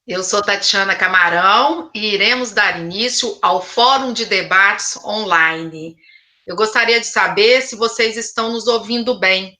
Eu sou Tatiana Camarão e iremos dar início ao Fórum de Debates Online. Eu gostaria de saber se vocês estão nos ouvindo bem.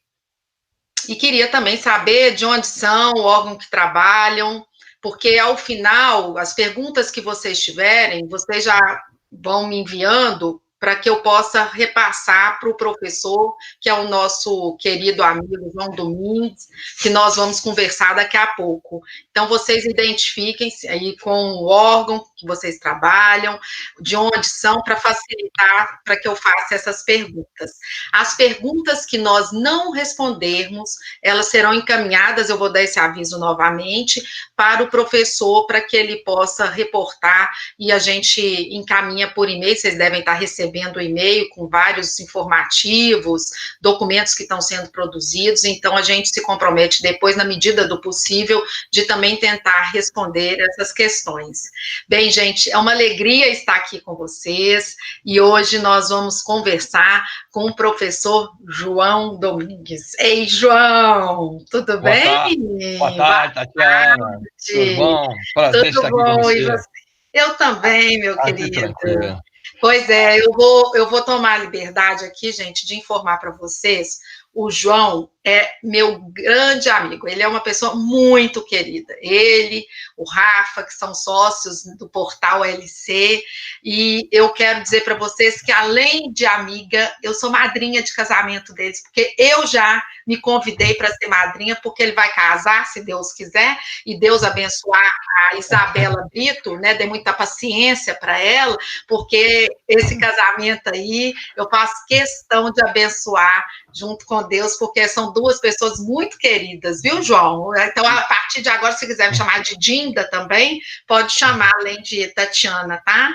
E queria também saber de onde são, o órgão que trabalham, porque ao final, as perguntas que vocês tiverem, vocês já vão me enviando para que eu possa repassar para o professor, que é o nosso querido amigo João Domingues, que nós vamos conversar daqui a pouco. Então, vocês identifiquem-se aí com o órgão que vocês trabalham, de onde são, para facilitar para que eu faça essas perguntas. As perguntas que nós não respondermos, elas serão encaminhadas, eu vou dar esse aviso novamente, para o professor, para que ele possa reportar e a gente encaminha por e-mail. Vocês devem estar recebendo o e-mail com vários informativos, documentos que estão sendo produzidos, então a gente se compromete depois, na medida do possível, de também tentar responder essas questões. Bem, gente, é uma alegria estar aqui com vocês e hoje nós vamos conversar com o professor João Domingues. Ei, João, tudo Boa bem? tarde, boa Boa tarde, Tatiana. Tudo tarde. bom? Prazer Tudo estar aqui com bom? E você. você? Eu também, meu Aqui querido. tranquilo. Pois é, eu vou tomar a liberdade aqui, gente, de informar para vocês. O João é meu grande amigo, ele é uma pessoa muito querida. Ele, o Rafa, que são sócios do portal LC, e eu quero dizer para vocês que, além de amiga, eu sou madrinha de casamento deles, porque eu já me convidei para ser madrinha, porque ele vai casar, se Deus quiser, e Deus abençoar a Isabela Brito, né? Dê muita paciência para ela, porque esse casamento aí eu faço questão de abençoar junto com Deus, porque são duas pessoas muito queridas, viu, João? Então, a partir de agora, se quiser me chamar de Dinda também, pode chamar, além de Tatiana, tá?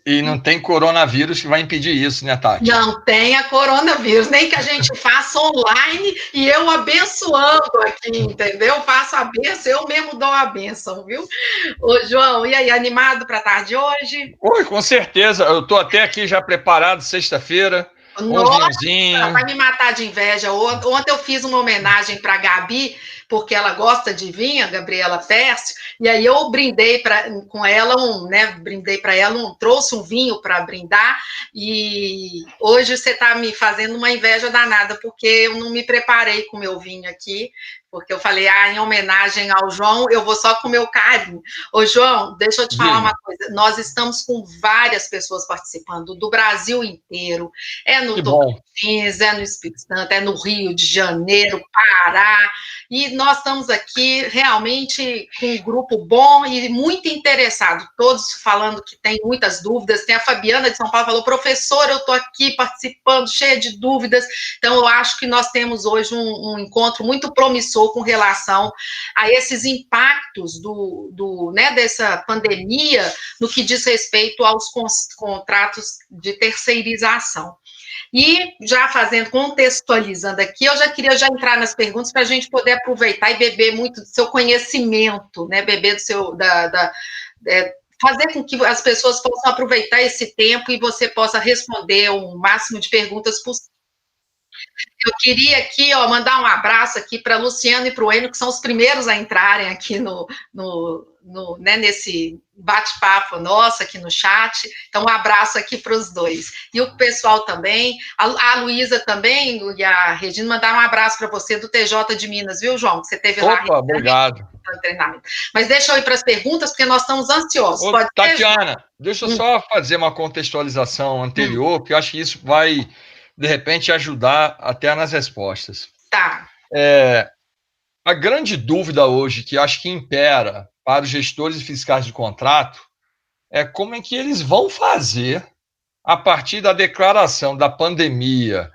E não tem coronavírus que vai impedir isso, né, Tati? Não tenha coronavírus, nem que a gente faça online e eu abençoando aqui, entendeu? Faço a benção, eu mesmo dou a benção, viu? Ô, João, e aí, animado para a tarde hoje? Oi, com certeza. Eu estou até aqui já preparado, sexta-feira, com um Nossa, vai vinhozinho. me matar de inveja. Ontem eu fiz uma homenagem para a Gabi, porque ela gosta de vinho, a Gabriela Fércio, e aí eu brindei com ela brindei para ela trouxe um vinho para brindar, e hoje você está me fazendo uma inveja danada, porque eu não me preparei com o meu vinho aqui, porque eu falei, em homenagem ao João, eu vou só com o meu carinho. Ô, João, deixa eu te falar Diga. uma coisa, nós estamos com várias pessoas participando, do Brasil inteiro, é no Que bom. Tocantins, é no Espírito Santo, é no Rio de Janeiro, Pará, e nós estamos aqui realmente com um grupo bom e muito interessado, todos falando que tem muitas dúvidas. Tem a Fabiana de São Paulo, falou, professor, eu estou aqui participando, cheia de dúvidas. Então, eu acho que nós temos hoje um encontro muito promissor com relação a esses impactos dessa pandemia no que diz respeito aos contratos de terceirização. E já contextualizando aqui, eu já queria entrar nas perguntas para a gente poder aproveitar e beber muito do seu conhecimento, né? Beber do seu. Fazer com que as pessoas possam aproveitar esse tempo e você possa responder o máximo de perguntas possível. Eu queria aqui, mandar um abraço aqui para Luciano e para o Enio, que são os primeiros a entrarem aqui nesse bate-papo nosso aqui no chat. Então, um abraço aqui para os dois. E o pessoal também, a Luísa também, e a Regina, mandaram um abraço para você do TJ de Minas, viu, João? Que você teve lá Opa, obrigado. no treinamento. Mas deixa eu ir para as perguntas, porque nós estamos ansiosos. Ô, Pode ser, João? Tatiana, deixa eu só fazer uma contextualização anterior, que eu acho que isso vai, de repente, ajudar até nas respostas. Tá. A grande dúvida hoje que acho que impera para os gestores e fiscais de contrato é como é que eles vão fazer a partir da declaração da pandemia,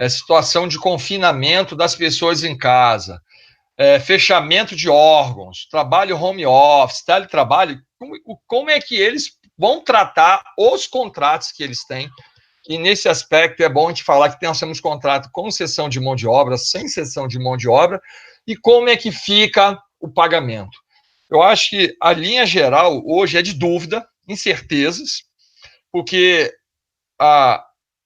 situação de confinamento das pessoas em casa, fechamento de órgãos, trabalho home office, teletrabalho, como é que eles vão tratar os contratos que eles têm. E nesse aspecto é bom a gente falar que nós temos contrato com cessão de mão de obra, sem cessão de mão de obra, e como é que fica o pagamento. Eu acho que a linha geral hoje é de dúvida, incertezas, porque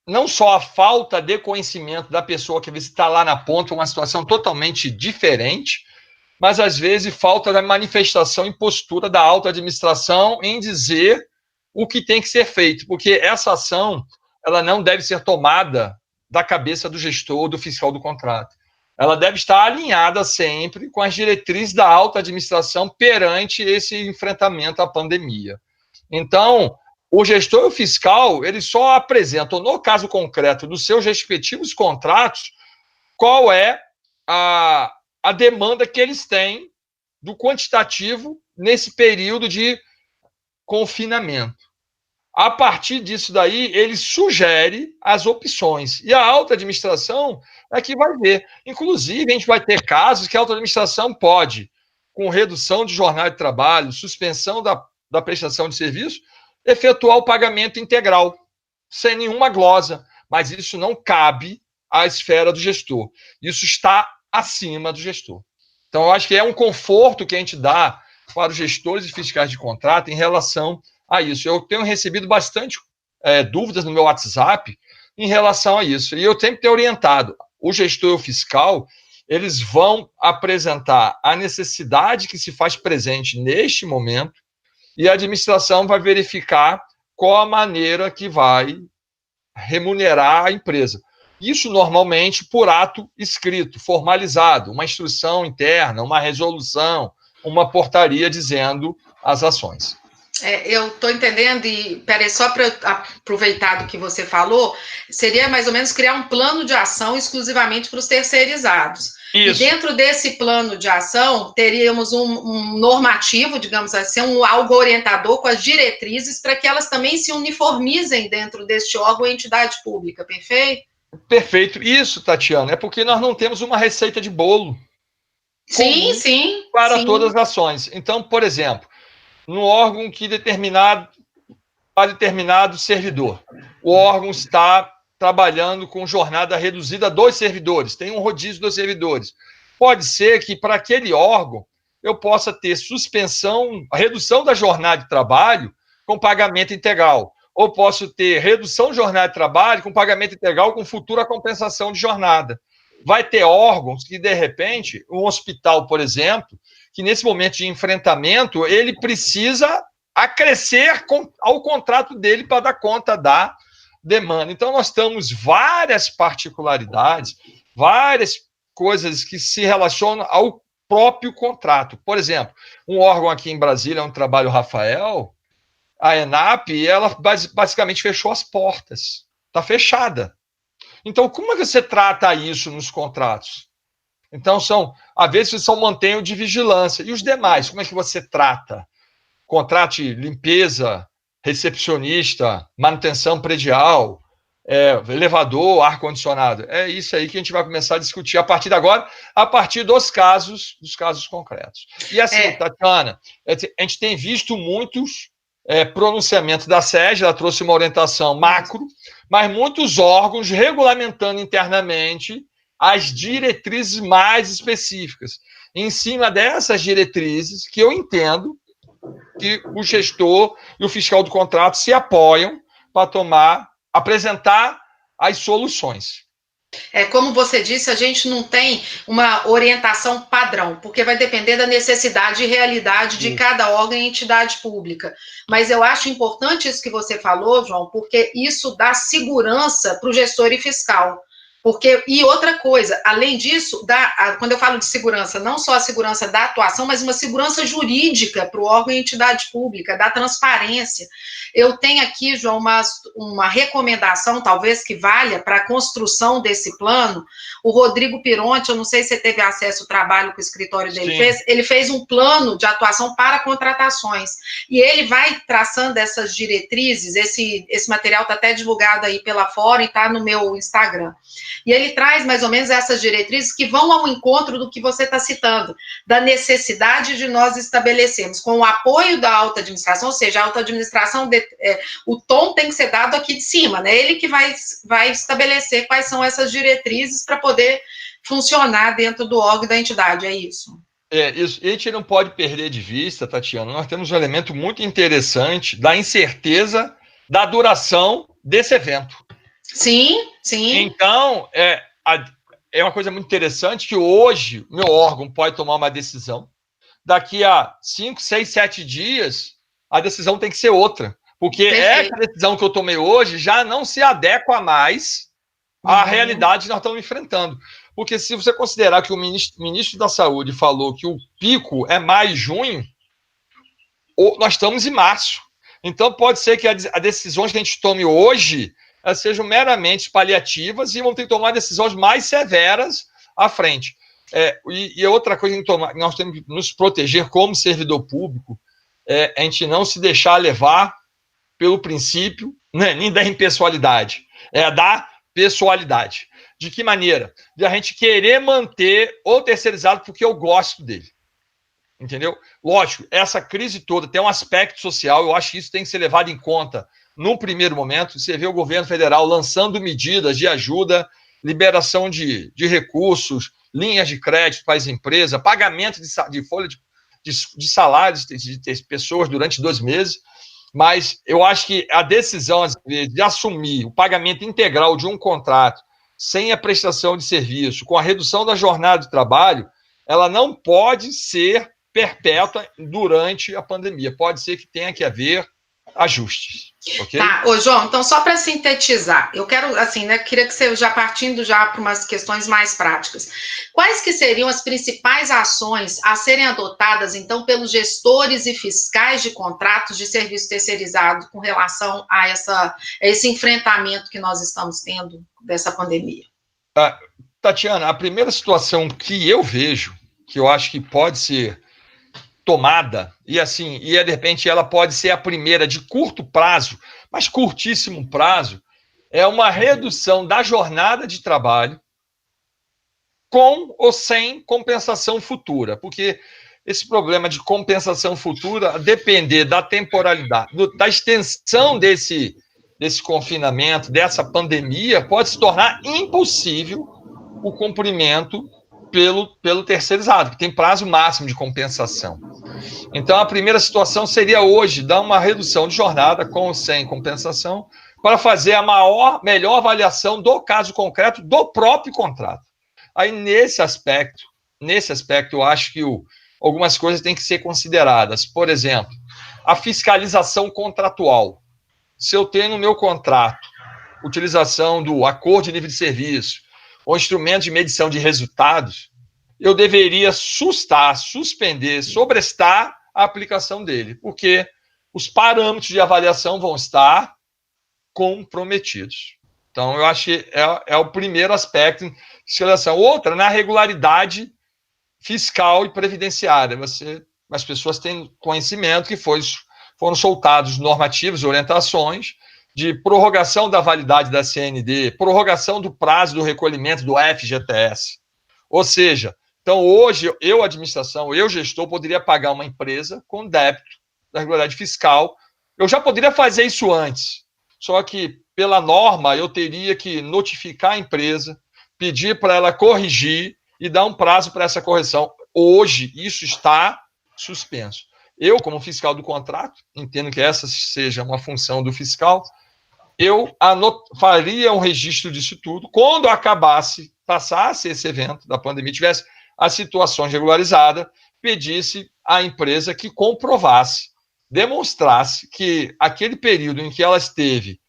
não só a falta de conhecimento da pessoa que está lá na ponta, uma situação totalmente diferente, mas às vezes falta da manifestação e postura da alta administração em dizer o que tem que ser feito, porque essa ação ela não deve ser tomada da cabeça do gestor, do fiscal do contrato. Ela deve estar alinhada sempre com as diretrizes da alta administração perante esse enfrentamento à pandemia. Então, o gestor e o fiscal, eles só apresentam, no caso concreto dos seus respectivos contratos, qual é a demanda que eles têm do quantitativo nesse período de confinamento. A partir disso daí, ele sugere as opções. E a alta administração é que vai ver. Inclusive, a gente vai ter casos que a alta administração pode, com redução de jornada de trabalho, suspensão da prestação de serviço, efetuar o pagamento integral, sem nenhuma glosa. Mas isso não cabe à esfera do gestor. Isso está acima do gestor. Então, eu acho que é um conforto que a gente dá para os gestores e fiscais de contrato em relação a isso. Eu tenho recebido bastante dúvidas no meu WhatsApp em relação a isso. E eu sempre tenho orientado o gestor e o fiscal, eles vão apresentar a necessidade que se faz presente neste momento e a administração vai verificar qual a maneira que vai remunerar a empresa. Isso normalmente por ato escrito, formalizado, uma instrução interna, uma resolução, uma portaria dizendo as ações. Eu estou entendendo, e peraí, só para aproveitar do que você falou, seria mais ou menos criar um plano de ação exclusivamente para os terceirizados. Isso. E dentro desse plano de ação, teríamos um normativo, digamos assim, algo orientador com as diretrizes para que elas também se uniformizem dentro deste órgão ou entidade pública, perfeito? Perfeito. Isso, Tatiana, é porque nós não temos uma receita de bolo. Sim. Para todas as ações. Então, por exemplo, no órgão que para determinado servidor, o órgão está trabalhando com jornada reduzida dos servidores, tem um rodízio dos servidores. Pode ser que para aquele órgão eu possa ter suspensão, redução da jornada de trabalho com pagamento integral, ou posso ter redução de jornada de trabalho com pagamento integral com futura compensação de jornada. Vai ter órgãos que, de repente, um hospital, por exemplo, que nesse momento de enfrentamento, ele precisa acrescer ao contrato dele para dar conta da demanda. Então, nós temos várias particularidades, várias coisas que se relacionam ao próprio contrato. Por exemplo, um órgão aqui em Brasília, onde trabalha o Rafael, a ENAP, ela basicamente fechou as portas. Está fechada. Então, como é que você trata isso nos contratos? Então, às vezes, são mantenham de vigilância. E os demais, como é que você trata? Contrato de limpeza, recepcionista, manutenção predial, elevador, ar-condicionado. É isso aí que a gente vai começar a discutir a partir de agora, a partir dos casos concretos. E assim, Tatiana, a gente tem visto muitos pronunciamentos da SEG, ela trouxe uma orientação macro, mas muitos órgãos regulamentando internamente as diretrizes mais específicas. Em cima dessas diretrizes, que eu entendo que o gestor e o fiscal do contrato se apoiam para apresentar as soluções. Como você disse, a gente não tem uma orientação padrão, porque vai depender da necessidade e realidade de cada órgão e entidade pública. Mas eu acho importante isso que você falou, João, porque isso dá segurança para o gestor e fiscal. E outra coisa, além disso, quando eu falo de segurança, não só a segurança da atuação, mas uma segurança jurídica para o órgão e entidade pública, da transparência. Eu tenho aqui, João, uma recomendação, talvez que valha para a construção desse plano. O Rodrigo Pironte, eu não sei se você teve acesso ao trabalho que o escritório dele fez, ele fez um plano de atuação para contratações. E ele vai traçando essas diretrizes, esse material está até divulgado aí pela Fórum e está no meu Instagram. E ele traz mais ou menos essas diretrizes que vão ao encontro do que você está citando, da necessidade de nós estabelecermos, com o apoio da alta administração, ou seja, a alta administração, o tom tem que ser dado aqui de cima, né? Ele que vai estabelecer quais são essas diretrizes para poder funcionar dentro do órgão da entidade, é isso? Isso. E a gente não pode perder de vista, Tatiana, nós temos um elemento muito interessante da incerteza da duração desse evento. Sim. Então, é uma coisa muito interessante que hoje o meu órgão pode tomar uma decisão. Daqui a 5, 6, 7 dias, a decisão tem que ser outra. Porque essa decisão que eu tomei hoje já não se adequa mais à realidade que nós estamos enfrentando. Porque se você considerar que o ministro da Saúde falou que o pico é maio e junho, nós estamos em março. Então, pode ser que as decisões que a gente tome hoje sejam meramente paliativas e vão ter que tomar decisões mais severas à frente. E outra coisa que nós temos que nos proteger como servidor público é a gente não se deixar levar pelo princípio, né, nem da impessoalidade, é da pessoalidade. De que maneira? De a gente querer manter o terceirizado porque eu gosto dele. Entendeu? Lógico, essa crise toda tem um aspecto social, eu acho que isso tem que ser levado em conta num primeiro momento. Você vê o governo federal lançando medidas de ajuda, liberação de recursos, linhas de crédito para as empresas, pagamento de folha de salários de pessoas durante 2 meses, mas eu acho que a decisão, às vezes, de assumir o pagamento integral de um contrato sem a prestação de serviço, com a redução da jornada de trabalho, ela não pode ser perpétua durante a pandemia. Pode ser que tenha que haver ajustes, ok? Tá, ô João, então só para sintetizar, eu quero, assim, né, queria que você já partindo já para umas questões mais práticas. Quais que seriam as principais ações a serem adotadas, então, pelos gestores e fiscais de contratos de serviço terceirizado com relação a esse enfrentamento que nós estamos tendo dessa pandemia? Tatiana, a primeira situação que eu vejo, que eu acho que pode ser tomada, e assim, de repente ela pode ser a primeira de curto prazo, mas curtíssimo prazo, é uma redução da jornada de trabalho com ou sem compensação futura, porque esse problema de compensação futura, a depender da temporalidade, da extensão desse confinamento, dessa pandemia, pode se tornar impossível o cumprimento pelo terceirizado, que tem prazo máximo de compensação. Então, a primeira situação seria hoje dar uma redução de jornada com ou sem compensação para fazer a melhor avaliação do caso concreto do próprio contrato. Aí, nesse aspecto, eu acho que algumas coisas têm que ser consideradas. Por exemplo, a fiscalização contratual. Se eu tenho no meu contrato utilização do acordo de nível de serviço ou instrumento de medição de resultados, eu deveria suspender, sobrestar a aplicação dele, porque os parâmetros de avaliação vão estar comprometidos. Então, eu acho que é o primeiro aspecto de fiscalização. Outra, na regularidade fiscal e previdenciária. As pessoas têm conhecimento que foram soltados normativos e orientações de prorrogação da validade da CND, prorrogação do prazo do recolhimento do FGTS. Ou seja, então hoje eu, administração, eu, gestor, poderia pagar uma empresa com débito da regularidade fiscal. Eu já poderia fazer isso antes, só que, pela norma, eu teria que notificar a empresa, pedir para ela corrigir e dar um prazo para essa correção. Hoje, isso está suspenso. Eu, como fiscal do contrato, entendo que essa seja uma função do fiscal, eu faria um registro disso tudo. Quando passasse esse evento da pandemia, tivesse a situação regularizada, pedisse à empresa que comprovasse, demonstrasse que aquele período em que ela esteve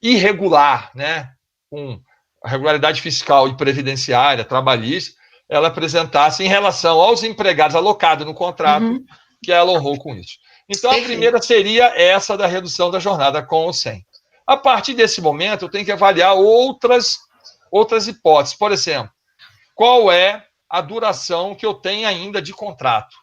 irregular, né, com a regularidade fiscal e previdenciária, trabalhista, ela apresentasse em relação aos empregados alocados no contrato, que ela honrou com isso. Então, a primeira seria essa da redução da jornada com ou sem. A partir desse momento, eu tenho que avaliar outras hipóteses. Por exemplo, qual é a duração que eu tenho ainda de contrato?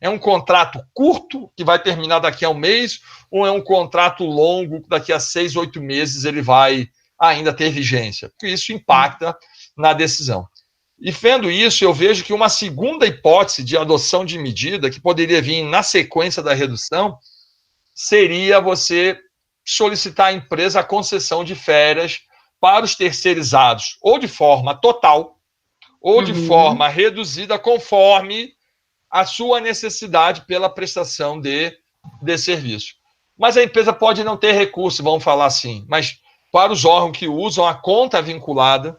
É um contrato curto, que vai terminar daqui a um mês, ou é um contrato longo, que daqui a 6, 8 meses ele vai ainda ter vigência? Porque isso impacta na decisão. E vendo isso, eu vejo que uma segunda hipótese de adoção de medida, que poderia vir na sequência da redução, seria você solicitar à empresa a concessão de férias para os terceirizados, ou de forma total, ou de forma reduzida, conforme a sua necessidade pela prestação de serviço. Mas a empresa pode não ter recurso, vamos falar assim, mas para os órgãos que usam a conta vinculada,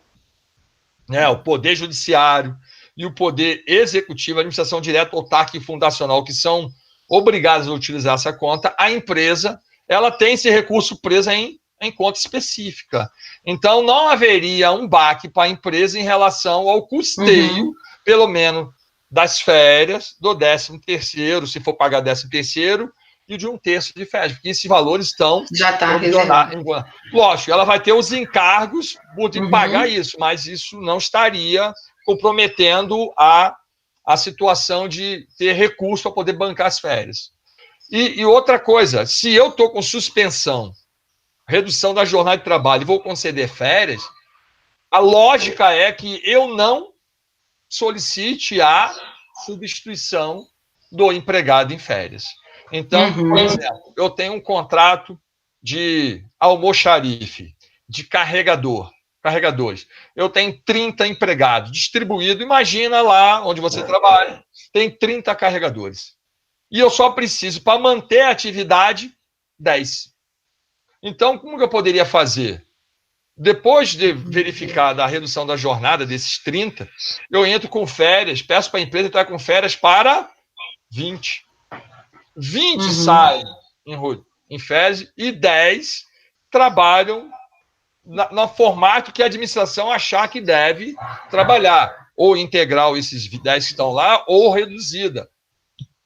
né, o poder judiciário e o poder executivo, a administração direta, autárquica e fundacional, que são obrigadas a utilizar essa conta, a empresa ela tem esse recurso preso em conta específica. Então, não haveria um baque para a empresa em relação ao custeio, pelo menos, das férias, do 13º, se for pagar 13º, e de 1/3 de férias, porque esses valores estão... Já está reservado. Lógico, ela vai ter os encargos por pagar isso, mas isso não estaria comprometendo a situação de ter recurso para poder bancar as férias. E outra coisa, se eu estou com suspensão, redução da jornada de trabalho e vou conceder férias, a lógica é que eu não solicite a substituição do empregado em férias. Então, por exemplo, eu tenho um contrato de almoxarife, de carregadores. Eu tenho 30 empregados distribuídos. Imagina lá onde você trabalha, tem 30 carregadores. E eu só preciso, para manter a atividade, 10. Então, como que eu poderia fazer? Depois de verificar a redução da jornada desses 30, eu entro com férias, peço para a empresa entrar com férias para 20. 20 saem em férias e 10 trabalham no formato que a administração achar que deve trabalhar, ou integral esses 10 que estão lá, ou reduzida.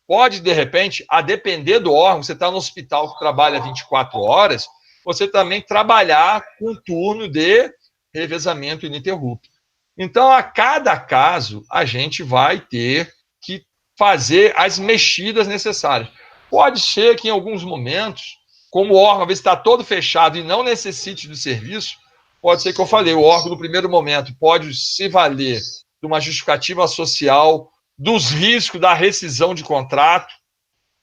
Pode, de repente, a depender do órgão, você está no hospital que trabalha 24 horas, você também trabalhar com turno de revezamento ininterrupto. Então, a cada caso, a gente vai ter que fazer as mexidas necessárias. Pode ser que, em alguns momentos, como o órgão, às vezes, está todo fechado e não necessite do serviço, pode ser que eu falei, o órgão, no primeiro momento, pode se valer de uma justificativa social, dos riscos da rescisão de contrato,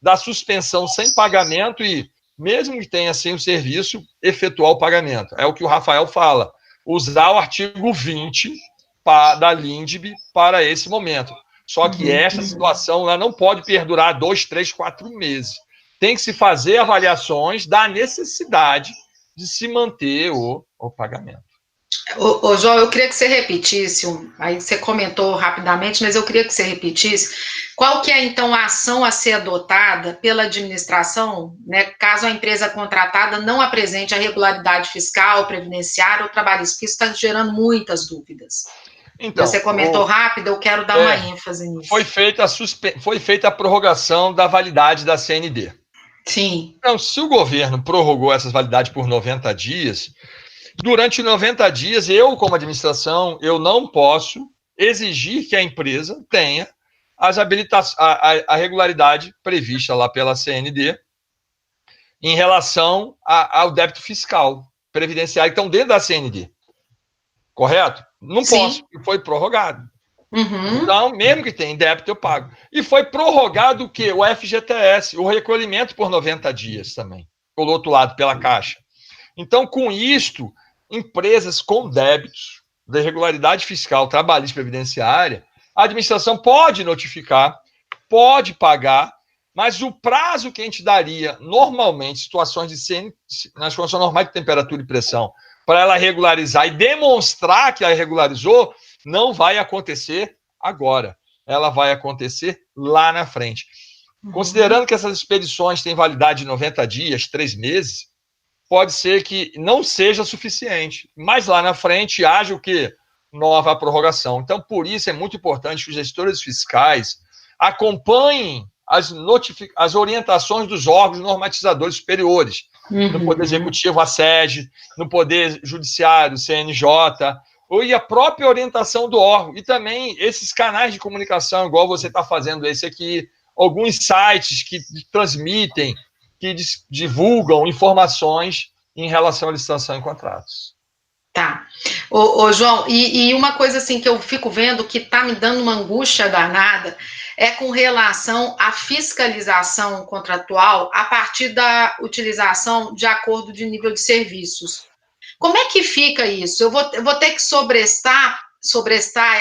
da suspensão sem pagamento e, mesmo que tenha sem o serviço, efetuar o pagamento. É o que o Rafael fala, usar o artigo 20 da LINDB para esse momento. Só que essa situação ela não pode perdurar 2, 3, 4 meses. Tem que se fazer avaliações da necessidade de se manter o pagamento. Ô, João, eu queria que você repetisse, aí você comentou rapidamente, mas eu queria que você repetisse, qual que é, então, a ação a ser adotada pela administração, né, caso a empresa contratada não apresente a regularidade fiscal, previdenciária ou trabalhista, porque isso está gerando muitas dúvidas. Então, você comentou rápido, eu quero dar uma ênfase nisso. Foi feita a prorrogação da validade da CND. Sim. Então, se o governo prorrogou essas validades por 90 dias... Durante 90 dias, eu, como administração, eu não posso exigir que a empresa tenha a regularidade prevista lá pela CND em relação ao débito fiscal previdenciário que estão dentro da CND. Correto? Não posso, e foi prorrogado. Então, mesmo que tenha débito, eu pago. E foi prorrogado o quê? O FGTS, o recolhimento por 90 dias também, pelo outro lado, pela Caixa. Então, com isto, empresas com débitos da irregularidade fiscal, trabalhista e previdenciária, a administração pode notificar, pode pagar, mas o prazo que a gente daria normalmente, situações nas condições normais de temperatura e pressão, para ela regularizar e demonstrar que ela regularizou, não vai acontecer agora. Ela vai acontecer lá na frente. Considerando que essas expedições têm validade de 90 dias, 3 meses, pode ser que não seja suficiente, mas lá na frente haja o quê? Nova prorrogação. Então, por isso é muito importante que os gestores fiscais acompanhem as orientações dos órgãos normatizadores superiores, no Poder Executivo, a SED, no Poder Judiciário, CNJ, e a própria orientação do órgão, e também esses canais de comunicação, igual você está fazendo esse aqui, alguns sites que transmitem, que divulgam informações em relação à licitação em contratos. Tá. Ô, João, e uma coisa assim que eu fico vendo que está me dando uma angústia danada é com relação à fiscalização contratual a partir da utilização de acordo de nível de serviços. Como é que fica isso? Eu vou ter que sobrestar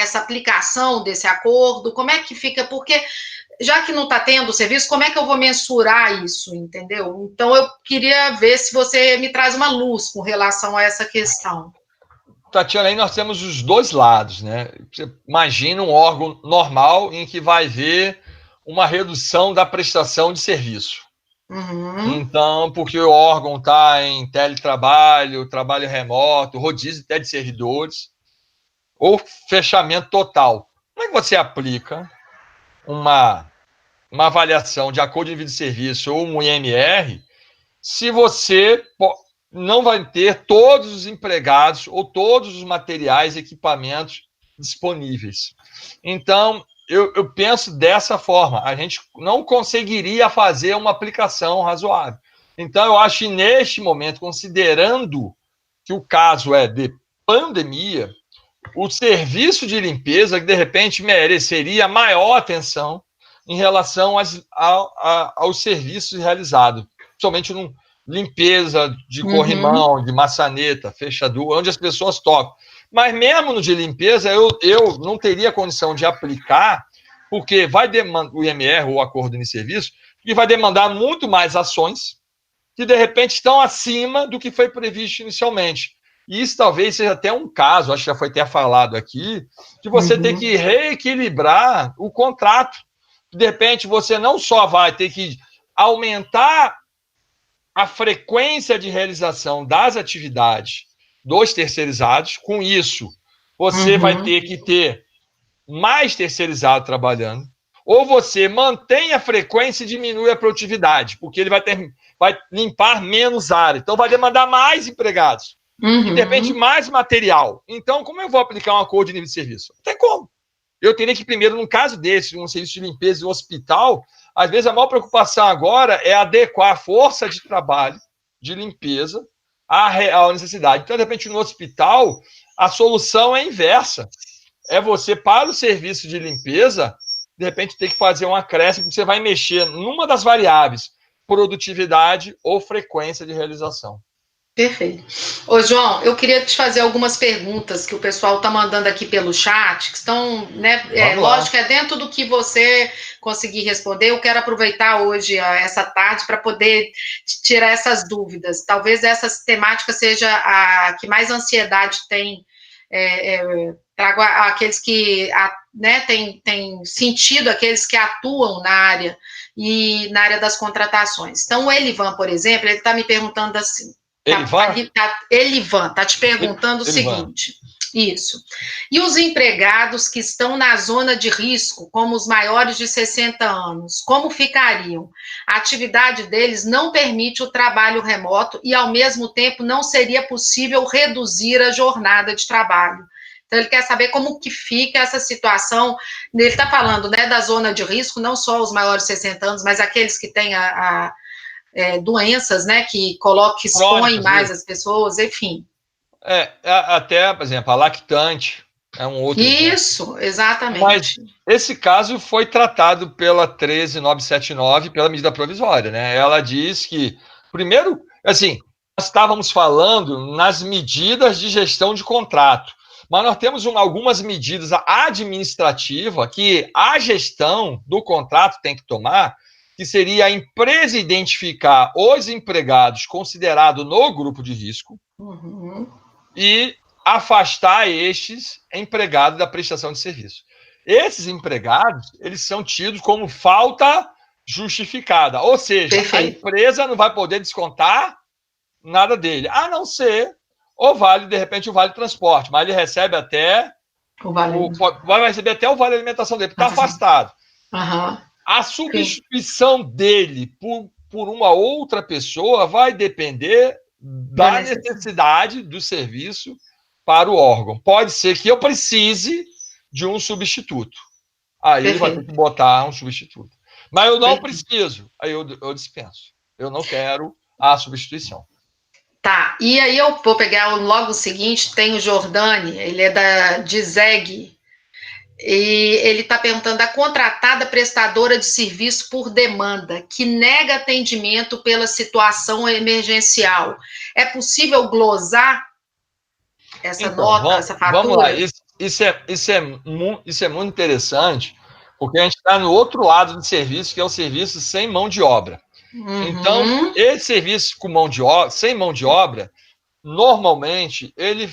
essa aplicação desse acordo? Como é que fica? Porque já que não está tendo serviço, como é que eu vou mensurar isso, entendeu? Então, eu queria ver se você me traz uma luz com relação a essa questão. Tatiana, aí nós temos os dois lados, né? Você imagina um órgão normal em que vai haver uma redução da prestação de serviço. Então, porque o órgão está em teletrabalho, trabalho remoto, rodízio até de servidores, ou fechamento total. Como é que você aplica uma avaliação de acordo de nível de serviço ou um IMR se você não vai ter todos os empregados ou todos os materiais e equipamentos disponíveis? Então, eu penso dessa forma, a gente não conseguiria fazer uma aplicação razoável. Então, eu acho que neste momento, considerando que o caso é de pandemia, o serviço de limpeza, que de repente mereceria maior atenção em relação aos serviços realizados, principalmente no limpeza de corrimão, de maçaneta, fechadura, onde as pessoas tocam. Mas mesmo no de limpeza, eu não teria condição de aplicar, porque vai demandar o IMR, o Acordo de Serviço, que vai demandar muito mais ações que, de repente, estão acima do que foi previsto inicialmente. E isso talvez seja até um caso, acho que já foi até falado aqui, de você ter que reequilibrar o contrato. De repente, você não só vai ter que aumentar a frequência de realização das atividades dos terceirizados, com isso, você vai ter que ter mais terceirizado trabalhando, ou você mantém a frequência e diminui a produtividade, porque ele vai limpar menos área. Então, vai demandar mais empregados. E, de repente, mais material. Então, como eu vou aplicar um acordo de nível de serviço? Não tem como. Eu teria que, primeiro, num caso desse, um serviço de limpeza de um hospital, às vezes a maior preocupação agora é adequar a força de trabalho de limpeza à real necessidade. Então, de repente, no hospital, a solução é inversa. É você, para o serviço de limpeza, de repente, ter que fazer um acréscimo, porque você vai mexer numa das variáveis, produtividade ou frequência de realização. Perfeito. Ô, João, eu queria te fazer algumas perguntas que o pessoal está mandando aqui pelo chat, que estão, né, lógico, é dentro do que você conseguir responder. Eu quero aproveitar hoje, essa tarde, para poder tirar essas dúvidas. Talvez essa temática seja a que mais ansiedade tem, trago aqueles que, né, tem sentido, aqueles que atuam na área e na área das contratações. Então, o Elivan, por exemplo, ele está me perguntando assim, Elivan está te perguntando o seguinte, isso. E os empregados que estão na zona de risco, como os maiores de 60 anos, como ficariam? A atividade deles não permite o trabalho remoto e, ao mesmo tempo, não seria possível reduzir a jornada de trabalho. Então, ele quer saber como que fica essa situação. Ele está falando, né, da zona de risco, não só os maiores de 60 anos, mas aqueles que têm doenças, né, que expõem mais as pessoas, enfim. Até, por exemplo, a lactante é um outro Isso, exemplo. Exatamente. Mas esse caso foi tratado pela 13979, pela medida provisória, né? Ela diz que, primeiro, assim, nós estávamos falando nas medidas de gestão de contrato, mas nós temos algumas medidas administrativas que a gestão do contrato tem que tomar, que seria a empresa identificar os empregados considerados no grupo de risco e afastar estes empregados da prestação de serviço. Esses empregados, eles são tidos como falta justificada, ou seja, a empresa não vai poder descontar nada dele, a não ser de repente, o vale transporte, mas ele recebe até vai receber até o vale alimentação dele, porque está afastado. A substituição dele por uma outra pessoa vai depender da necessidade do serviço para o órgão. Pode ser que eu precise de um substituto. Aí ele vai ter que botar um substituto. Mas eu não preciso. Aí eu dispenso. Eu não quero a substituição. Tá, e aí eu vou pegar logo o seguinte, tem o Jordani, ele é de Zeg, e ele está perguntando: a contratada prestadora de serviço por demanda, que nega atendimento pela situação emergencial, é possível glosar essa nota, essa fatura? Vamos lá, isso é muito interessante, porque a gente está no outro lado do serviço, que é o serviço sem mão de obra. Então, esse serviço com sem mão de obra, normalmente, ele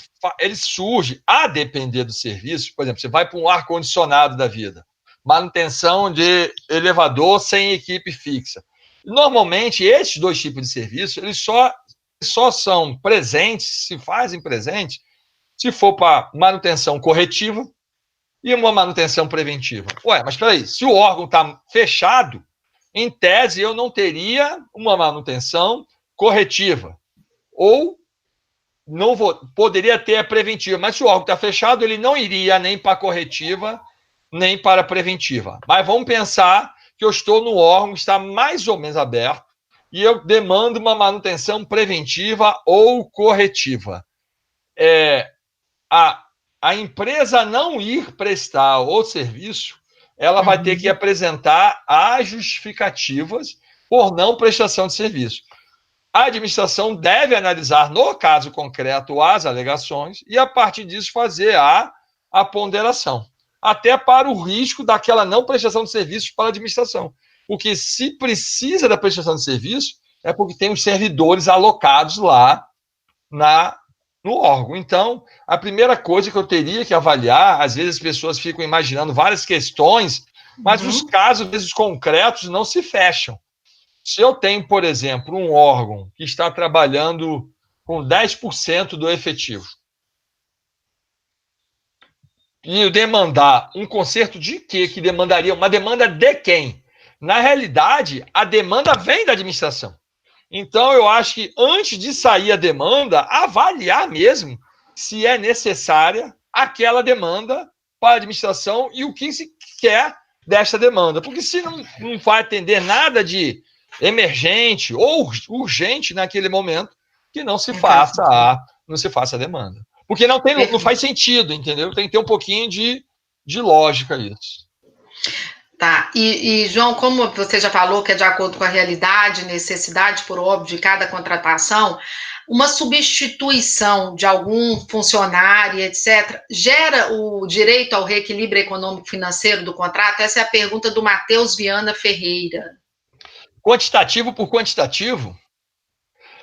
surge a depender do serviço. Por exemplo, você vai para um ar-condicionado da vida, manutenção de elevador sem equipe fixa. Normalmente, esses dois tipos de serviço, eles só são presentes, se fazem presentes, se for para manutenção corretiva e uma manutenção preventiva. Ué, mas espera aí, se o órgão está fechado, em tese eu não teria uma manutenção corretiva. Ou poderia ter a preventiva, mas se o órgão está fechado, ele não iria nem para a corretiva, nem para a preventiva. Mas vamos pensar que eu estou no órgão que está mais ou menos aberto e eu demando uma manutenção preventiva ou corretiva. A empresa não ir prestar o serviço, ela vai ter que apresentar as justificativas por não prestação de serviço. A administração deve analisar, no caso concreto, as alegações e, a partir disso, fazer a ponderação, até para o risco daquela não prestação de serviços para a administração. Porque se precisa da prestação de serviço, é porque tem os servidores alocados lá no órgão. Então, a primeira coisa que eu teria que avaliar, às vezes as pessoas ficam imaginando várias questões, mas os casos, às vezes, concretos não se fecham. Se eu tenho, por exemplo, um órgão que está trabalhando com 10% do efetivo e eu demandar um conserto de quê? Que demandaria? Uma demanda de quem? Na realidade, a demanda vem da administração. Então, eu acho que antes de sair a demanda, avaliar mesmo se é necessária aquela demanda para a administração e o que se quer desta demanda. Porque se não vai atender nada de emergente ou urgente naquele momento, que não se faça a demanda. Porque não faz sentido, entendeu? Tem que ter um pouquinho de lógica isso. Tá, e João, como você já falou que é de acordo com a realidade, necessidade, por óbvio, de cada contratação, uma substituição de algum funcionário, etc., gera o direito ao reequilíbrio econômico-financeiro do contrato? Essa é a pergunta do Matheus Viana Ferreira. Quantitativo por quantitativo?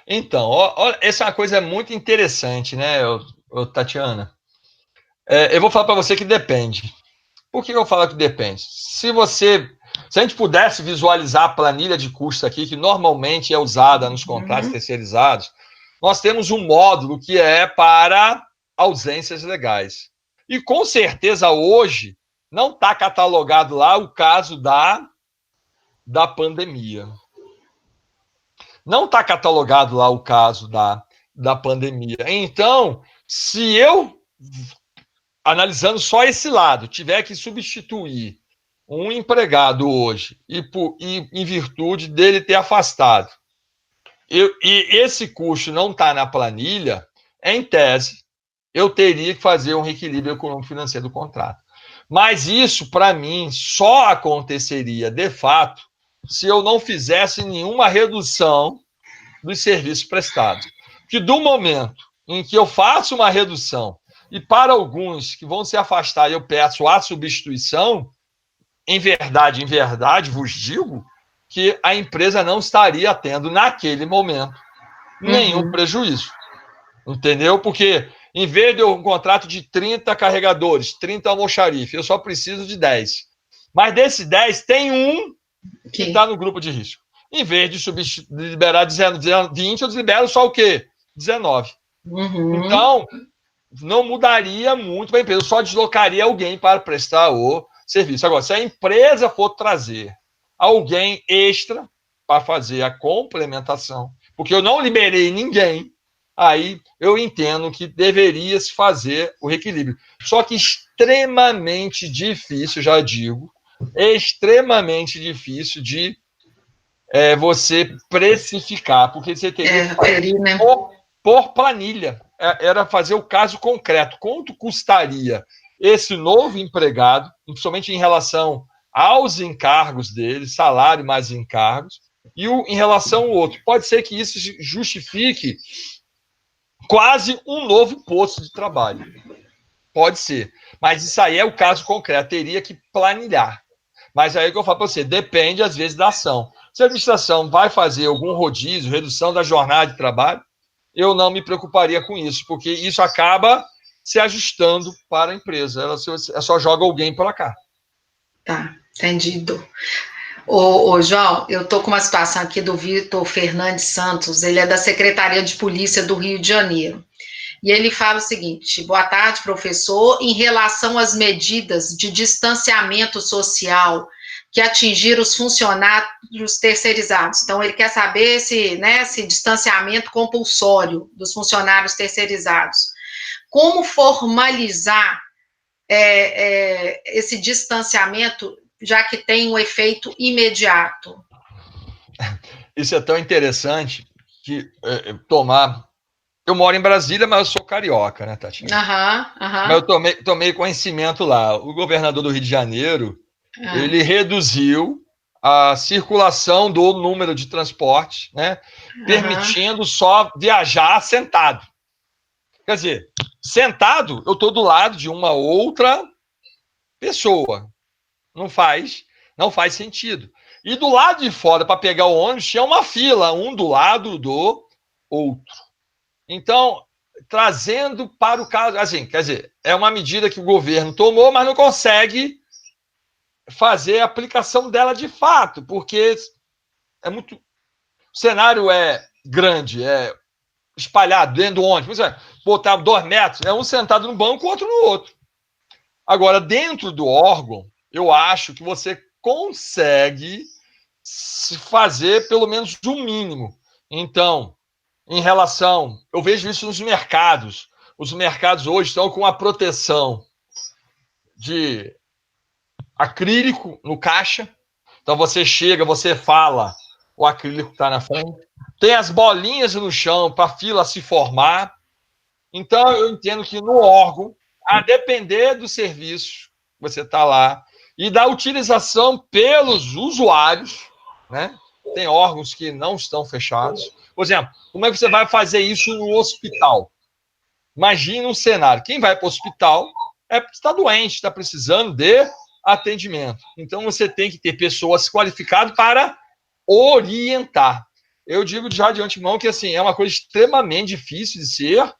Então, essa é uma coisa muito interessante, né, Tatiana? Eu vou falar para você que depende. Por que eu falo que depende? Se a gente pudesse visualizar a planilha de custo aqui, que normalmente é usada nos contratos terceirizados, nós temos um módulo que é para ausências legais. E com certeza hoje não está catalogado lá o caso da pandemia. Não está catalogado lá o caso da pandemia. Então, se eu, analisando só esse lado, tiver que substituir um empregado hoje e em virtude dele ter afastado, e esse custo não está na planilha, em tese, eu teria que fazer um reequilíbrio econômico-financeiro do contrato. Mas isso, para mim, só aconteceria, de fato, se eu não fizesse nenhuma redução dos serviços prestados. Que do momento em que eu faço uma redução e para alguns que vão se afastar eu peço a substituição, em verdade, vos digo que a empresa não estaria tendo, naquele momento, nenhum prejuízo. Entendeu? Porque em vez de um contrato de 30 carregadores, 30 almoxarife, eu só preciso de 10. Mas desses 10, tem um que está no grupo de risco. Em vez de liberar 20, eu libero só o quê? 19. Então, não mudaria muito para a empresa, eu só deslocaria alguém para prestar o serviço. Agora, se a empresa for trazer alguém extra para fazer a complementação, porque eu não liberei ninguém, aí eu entendo que deveria se fazer o reequilíbrio. Só que extremamente difícil, já digo, extremamente difícil de você precificar, porque você teria que por planilha. Era fazer o caso concreto. Quanto custaria esse novo empregado, principalmente em relação aos encargos dele, salário mais encargos, e em relação ao outro. Pode ser que isso justifique quase um novo posto de trabalho. Pode ser. Mas isso aí é o caso concreto. Teria que planilhar. Mas aí que eu falo para você, depende, às vezes, da ação. Se a administração vai fazer algum rodízio, redução da jornada de trabalho, eu não me preocuparia com isso, porque isso acaba se ajustando para a empresa. Ela só joga alguém para cá. Tá, entendido. Ô, João, eu tô com uma situação aqui do Vitor Fernandes Santos, ele é da Secretaria de Polícia do Rio de Janeiro. E ele fala o seguinte: boa tarde, professor. Em relação às medidas de distanciamento social que atingiram os funcionários terceirizados. Então, ele quer saber esse distanciamento compulsório dos funcionários terceirizados. Como formalizar esse distanciamento, já que tem um efeito imediato? Isso é tão interessante que tomar. Eu moro em Brasília, mas eu sou carioca, né, Tatiana? Mas eu tomei conhecimento lá. O governador do Rio de Janeiro, ele reduziu a circulação do número de transporte, né, permitindo só viajar sentado. Quer dizer, sentado, eu estou do lado de uma outra pessoa. Não faz sentido. E do lado de fora, para pegar o ônibus, tinha uma fila, um do lado do outro. Então, trazendo para o caso, assim, quer dizer, é uma medida que o governo tomou, mas não consegue fazer a aplicação dela de fato, porque o cenário é grande, é espalhado dentro do ônibus, botar 2 metros, é um sentado no banco, o outro no outro. Agora, dentro do órgão, eu acho que você consegue fazer pelo menos o mínimo. Então, em relação, eu vejo isso nos mercados. Os mercados hoje estão com a proteção de acrílico no caixa. Então você chega, você fala, o acrílico está na frente. Tem as bolinhas no chão para a fila se formar. Então eu entendo que no órgão, a depender do serviço, você está lá, e da utilização pelos usuários, né? Tem órgãos que não estão fechados. Por exemplo, como é que você vai fazer isso no hospital? Imagina um cenário. Quem vai para o hospital é porque está doente, está precisando de atendimento. Então, você tem que ter pessoas qualificadas para orientar. Eu digo já de antemão que assim, é uma coisa extremamente difícil de ser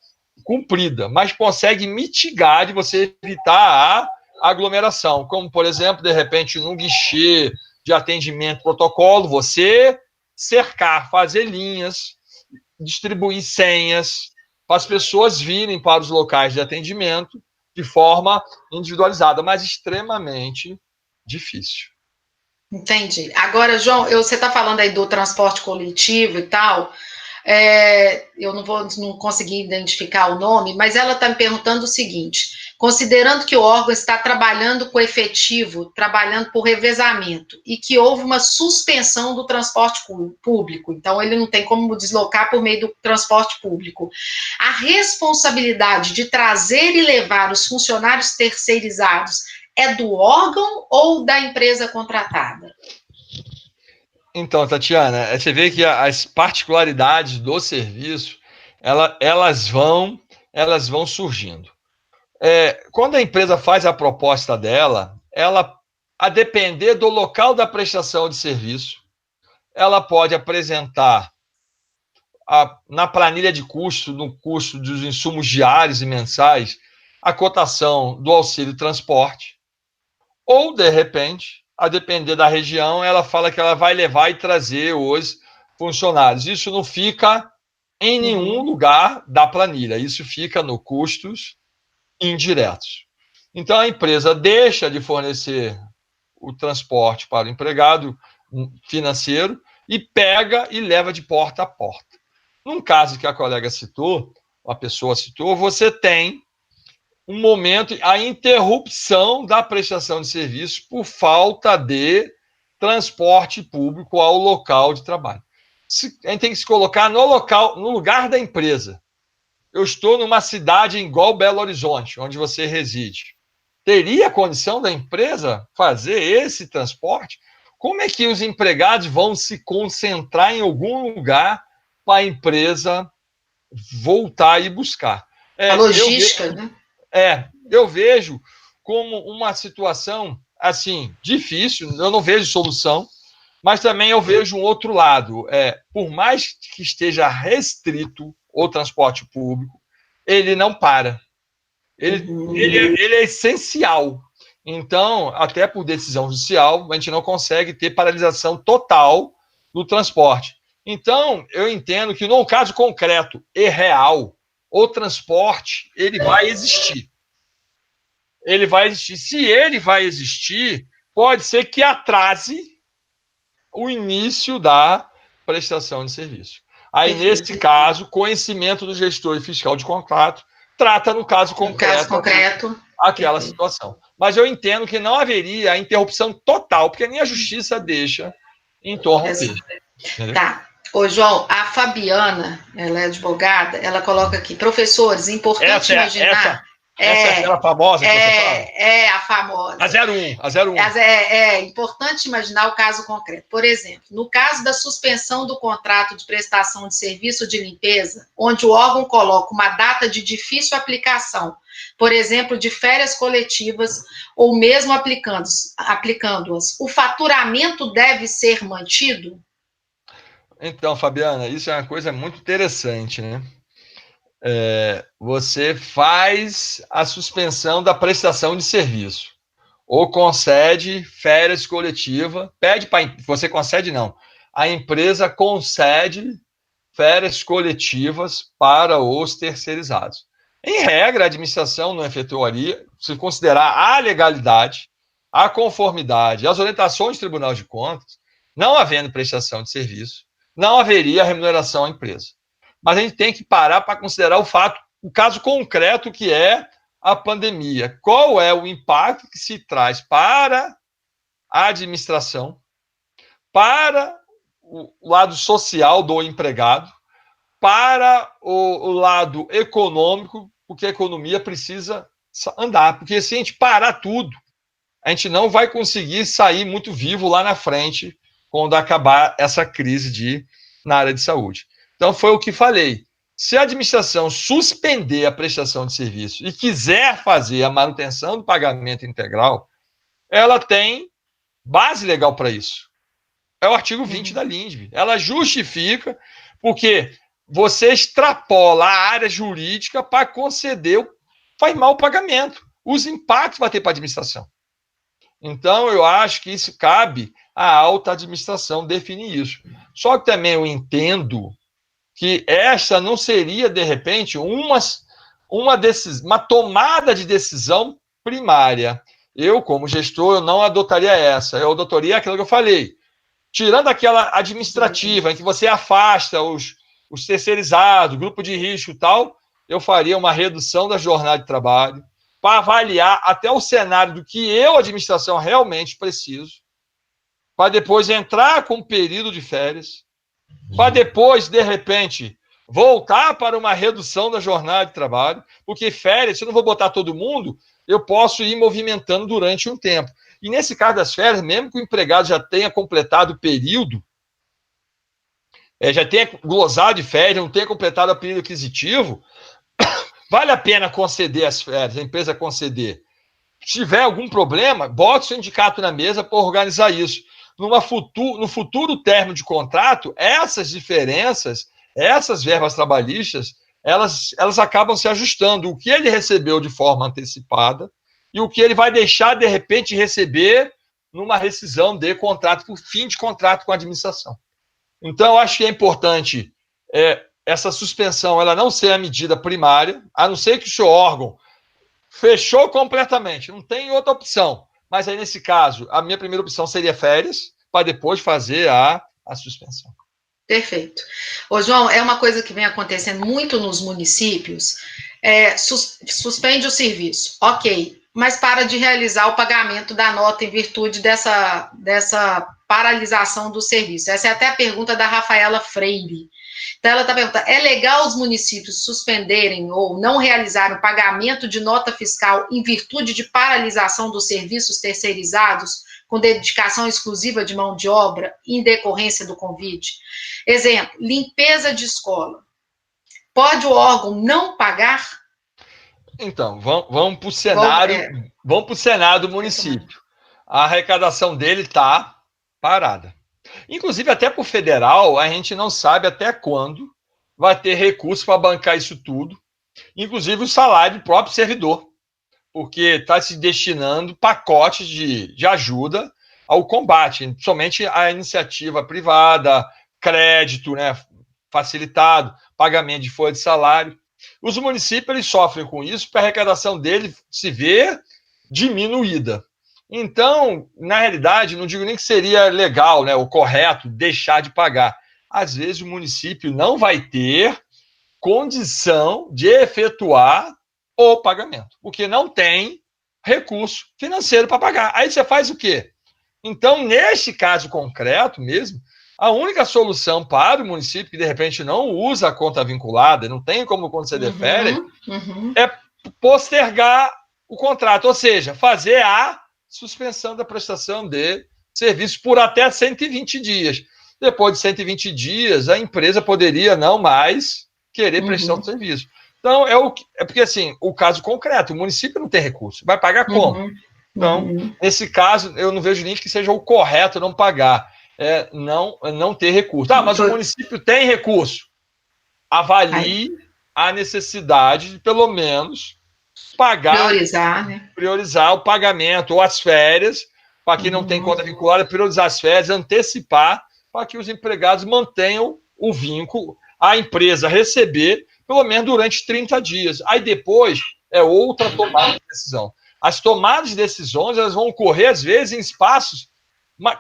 cumprida, mas consegue mitigar de você evitar a aglomeração. Como, por exemplo, de repente, num guichê de atendimento protocolo, você cercar, fazer linhas, distribuir senhas, para as pessoas virem para os locais de atendimento de forma individualizada, mas extremamente difícil. Entendi. Agora, João, você está falando aí do transporte coletivo e tal. Eu não consegui identificar o nome, mas ela está me perguntando o seguinte: considerando que o órgão está trabalhando com efetivo, trabalhando por revezamento, e que houve uma suspensão do transporte público, então ele não tem como deslocar por meio do transporte público, a responsabilidade de trazer e levar os funcionários terceirizados é do órgão ou da empresa contratada? Então, Tatiana, você vê que as particularidades do serviço, elas vão surgindo. Quando a empresa faz a proposta dela, a depender do local da prestação de serviço, ela pode apresentar na planilha de custo, no custo dos insumos diários e mensais, a cotação do auxílio transporte, ou, de repente, a depender da região, ela fala que ela vai levar e trazer os funcionários. Isso não fica em nenhum lugar da planilha, isso fica no custos indiretos. Então, a empresa deixa de fornecer o transporte para o empregado financeiro e pega e leva de porta a porta. Num caso que a colega citou, a pessoa citou, você tem um momento, a interrupção da prestação de serviço por falta de transporte público ao local de trabalho. A gente tem que se colocar no lugar da empresa. Eu estou numa cidade igual Belo Horizonte, onde você reside. Teria condição da empresa fazer esse transporte? Como é que os empregados vão se concentrar em algum lugar para a empresa voltar e buscar? A logística, né? Eu vejo como uma situação assim difícil, eu não vejo solução, mas também eu vejo um outro lado. Por mais que esteja restrito ou transporte público, ele não para. Ele é essencial. Então, até por decisão judicial, a gente não consegue ter paralisação total do transporte. Então, eu entendo que, num caso concreto e real, o transporte, ele vai existir. Ele vai existir. Se ele vai existir, pode ser que atrase o início da prestação de serviço. Aí, nesse caso, conhecimento do gestor e fiscal de contrato trata, no caso concreto, aquela situação. Mas eu entendo que não haveria a interrupção total, porque nem a justiça deixa interromper. Tá. Ô, João, a Fabiana, ela é advogada, ela coloca aqui, professores, importante imaginar... Essa é aquela famosa que você fala? É a famosa. A 01. É importante imaginar o caso concreto. Por exemplo, no caso da suspensão do contrato de prestação de serviço de limpeza, onde o órgão coloca uma data de difícil aplicação, por exemplo, de férias coletivas, ou mesmo aplicando-as, o faturamento deve ser mantido? Então, Fabiana, isso é uma coisa muito interessante, né? Você faz a suspensão da prestação de serviço, ou concede férias coletivas, pede para... Você concede, não. A empresa concede férias coletivas para os terceirizados. Em regra, a administração não efetuaria, se considerar a legalidade, a conformidade, as orientações do Tribunal de Contas, não havendo prestação de serviço, não haveria remuneração à empresa. Mas a gente tem que parar para considerar o caso concreto que é a pandemia. Qual é o impacto que se traz para a administração, para o lado social do empregado, para o lado econômico, porque a economia precisa andar. Porque se a gente parar tudo, a gente não vai conseguir sair muito vivo lá na frente quando acabar essa crise na área de saúde. Então, foi o que falei. Se a administração suspender a prestação de serviço e quiser fazer a manutenção do pagamento integral, ela tem base legal para isso. É o artigo 20 da LINDB. Ela justifica porque você extrapola a área jurídica para conceder, faz mal o pagamento. Os impactos vai ter para a administração. Então, eu acho que isso cabe à alta administração definir isso. Só que também eu entendo que essa não seria, de repente, uma tomada de decisão primária. Eu, como gestor, eu não adotaria essa. Eu adotaria aquilo que eu falei. Tirando aquela administrativa, em que você afasta os terceirizados, grupo de risco e tal, eu faria uma redução da jornada de trabalho para avaliar até o cenário do que eu, administração, realmente preciso, para depois entrar com um período de férias, para depois, de repente, voltar para uma redução da jornada de trabalho, porque férias, se eu não vou botar todo mundo, eu posso ir movimentando durante um tempo. E nesse caso das férias, mesmo que o empregado já tenha completado o período, já tenha glosado de férias, não tenha completado o período aquisitivo, vale a pena conceder as férias, a empresa conceder. Se tiver algum problema, bota o sindicato na mesa para organizar isso. No futuro término de contrato, essas diferenças, essas verbas trabalhistas, elas acabam se ajustando. O que ele recebeu de forma antecipada e o que ele vai deixar, de repente, receber numa rescisão de contrato, por fim de contrato com a administração. Então, eu acho que é importante essa suspensão ela não ser a medida primária, a não ser que o seu órgão fechou completamente, não tem outra opção. Mas aí, nesse caso, a minha primeira opção seria férias, para depois fazer a suspensão. Perfeito. Ô, João, é uma coisa que vem acontecendo muito nos municípios, suspende o serviço, ok, mas para de realizar o pagamento da nota em virtude dessa paralisação do serviço. Essa é até a pergunta da Rafaela Freire. Então, ela está perguntando, é legal os municípios suspenderem ou não realizarem o pagamento de nota fiscal em virtude de paralisação dos serviços terceirizados, com dedicação exclusiva de mão de obra, em decorrência do Covid? Exemplo, limpeza de escola. Pode o órgão não pagar? Então, vamos para o cenário, vamos para o cenário do município. A arrecadação dele está parada. Inclusive, até para o federal, a gente não sabe até quando vai ter recurso para bancar isso tudo, inclusive o salário do próprio servidor, porque está se destinando pacotes de ajuda ao combate, somente a iniciativa privada, crédito, né, facilitado, pagamento de folha de salário. Os municípios eles sofrem com isso, porque a arrecadação dele se vê diminuída. Então, na realidade, não digo nem que seria legal, né, o correto, deixar de pagar. Às vezes o município não vai ter condição de efetuar o pagamento, porque não tem recurso financeiro para pagar. Aí você faz o quê? Então, neste caso concreto mesmo, a única solução para o município que, de repente, não usa a conta vinculada, não tem como conceder férias, é postergar o contrato, ou seja, fazer a suspensão da prestação de serviço por até 120 dias. Depois de 120 dias, a empresa poderia não mais querer prestar o serviço. Então, é porque, assim, o caso concreto, o município não tem recurso. Vai pagar como? Então, nesse caso, eu não vejo nem que seja o correto não pagar. Não ter recurso. Mas o município tem recurso. Avalie a necessidade de, pelo menos, pagar, priorizar o pagamento ou as férias, para quem não tem conta vinculada, priorizar as férias, antecipar, para que os empregados mantenham o vínculo, a empresa receber, pelo menos durante 30 dias. Aí depois é outra tomada de decisão. As tomadas de decisões elas vão ocorrer, às vezes, em espaços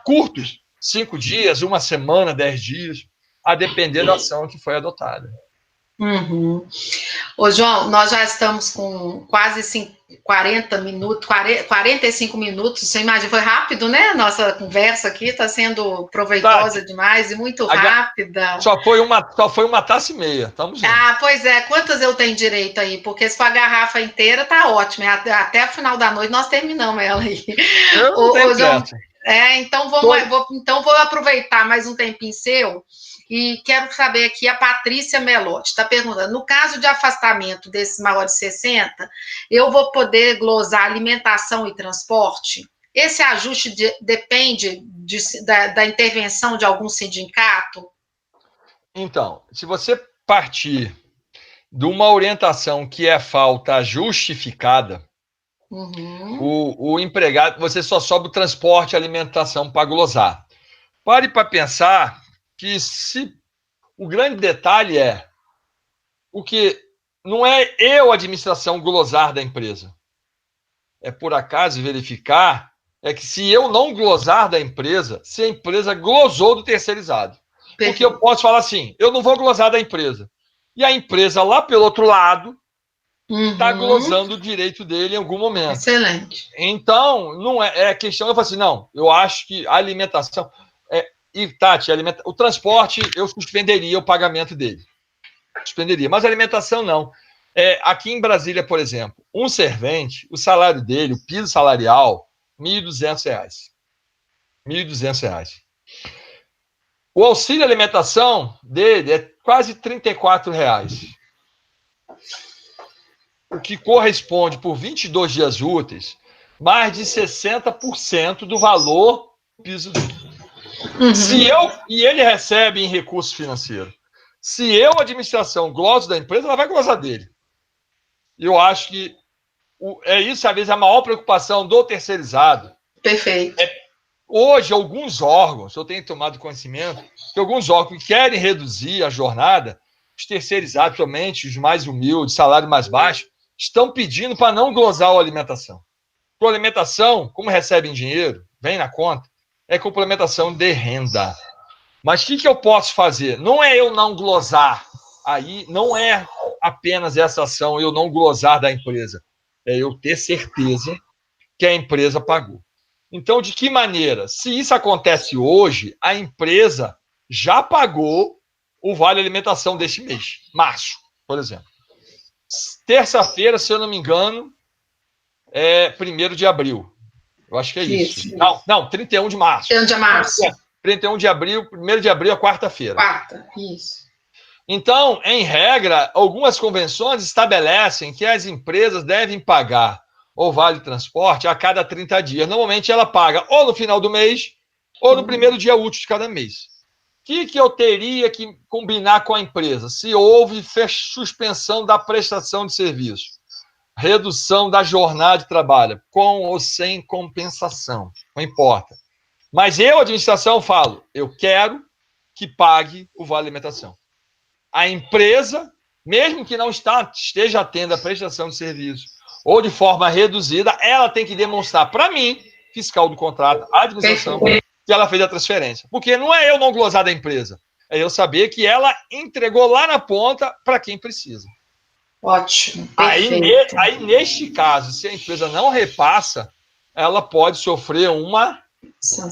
curtos, 5 dias, 1 semana, 10 dias, a depender da ação que foi adotada. Ô, João, nós já estamos com quase 40 minutos, 45 minutos, você imagina, foi rápido, né? Nossa conversa aqui está sendo proveitosa demais e muito rápida. Só foi uma taça e meia, estamos juntos. Pois é, quantas eu tenho direito aí? Porque se for a garrafa inteira, tá ótimo, até o final da noite nós terminamos ela aí. Eu não tenho João, então vou aproveitar mais um tempinho seu. E quero saber aqui, a Patrícia Melotti está perguntando, no caso de afastamento desses maiores de 60, eu vou poder glosar alimentação e transporte? Esse ajuste depende da intervenção de algum sindicato? Então, se você partir de uma orientação que é falta justificada, o empregado, você só sobe o transporte e alimentação para glosar. Pare para pensar que o grande detalhe é o que não é administração, glosar da empresa. É, por acaso, verificar que se eu não glosar da empresa, se a empresa glosou do terceirizado. Perfeito. Porque eu posso falar assim, eu não vou glosar da empresa. E a empresa lá pelo outro lado está glosando o direito dele em algum momento. Excelente. Então, não é questão, eu falo assim, não, eu acho que a alimentação... E, Tati, o transporte, eu suspenderia o pagamento dele. Suspenderia. Mas a alimentação, não. Aqui em Brasília, por exemplo, um servente, o salário dele, o piso salarial, R$ 1.200. R$ 1.200. O auxílio alimentação dele é quase R$ 34. O que corresponde, por 22 dias úteis, mais de 60% do valor do piso dele. E ele recebe em recurso financeiro. Se eu, administração, gloso da empresa, ela vai glosar dele. Eu acho que isso, às vezes, a maior preocupação do terceirizado. Perfeito. Hoje, alguns órgãos, eu tenho tomado conhecimento, que alguns órgãos que querem reduzir a jornada, os terceirizados, somente os mais humildes, salário mais baixo, estão pedindo para não glosar a alimentação. Porque a alimentação, como recebem dinheiro, vem na conta, é complementação de renda. Mas o que eu posso fazer? Não é eu não glosar. Aí não é apenas essa ação, eu não glosar da empresa. É eu ter certeza que a empresa pagou. Então, de que maneira? Se isso acontece hoje, a empresa já pagou o vale alimentação deste mês, março, por exemplo. Terça-feira, se eu não me engano, é 1º de abril. Eu acho que é isso. Não, 31 de março. 31 de março. 31 de abril, 1º de abril é quarta-feira. Isso. Então, em regra, algumas convenções estabelecem que as empresas devem pagar o vale transporte a cada 30 dias. Normalmente ela paga ou no final do mês ou no primeiro dia útil de cada mês. que eu teria que combinar com a empresa? Se houve suspensão da prestação de serviço, redução da jornada de trabalho, com ou sem compensação, não importa. Mas eu, administração, falo, eu quero que pague o vale alimentação. A empresa, mesmo que não esteja tendo a prestação de serviço, ou de forma reduzida, ela tem que demonstrar para mim, fiscal do contrato, a administração, que ela fez a transferência. Porque não é eu não glosar da empresa, é eu saber que ela entregou lá na ponta para quem precisa. Ótimo, perfeito. Aí, neste caso, se a empresa não repassa, ela pode sofrer uma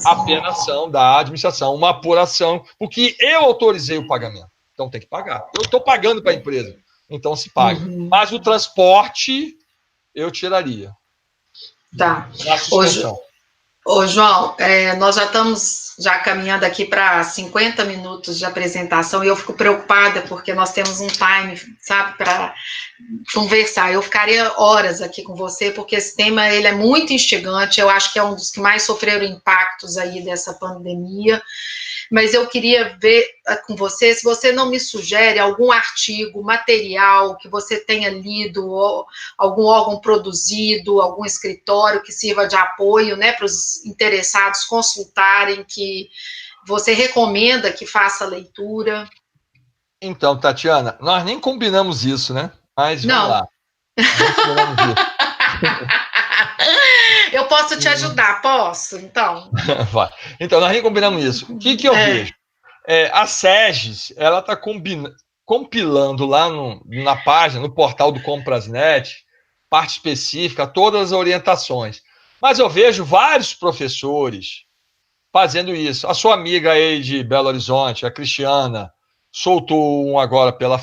apenação da administração, uma apuração, porque eu autorizei o pagamento. Então tem que pagar. Eu estou pagando para a empresa, então se paga. Mas o transporte eu tiraria. Tá. Ô, João, nós já estamos caminhando aqui para 50 minutos de apresentação e eu fico preocupada porque nós temos um time, sabe, para conversar. Eu ficaria horas aqui com você porque esse tema ele é muito instigante. Eu acho que é um dos que mais sofreram impactos aí dessa pandemia. Mas eu queria ver com você, se você não me sugere algum artigo, material que você tenha lido, ou algum órgão produzido, algum escritório que sirva de apoio, né, para os interessados consultarem, que você recomenda que faça a leitura. Então, Tatiana, nós nem combinamos isso, né? Mas vamos lá. Não combinamos isso. Eu posso te ajudar, posso? Então. Vai. Então, nós nem combinamos isso. O que eu vejo? A SEGES, ela está compilando lá na página, no portal do Comprasnet, parte específica, todas as orientações. Mas eu vejo vários professores fazendo isso. A sua amiga aí de Belo Horizonte, a Cristiana, soltou um agora pelo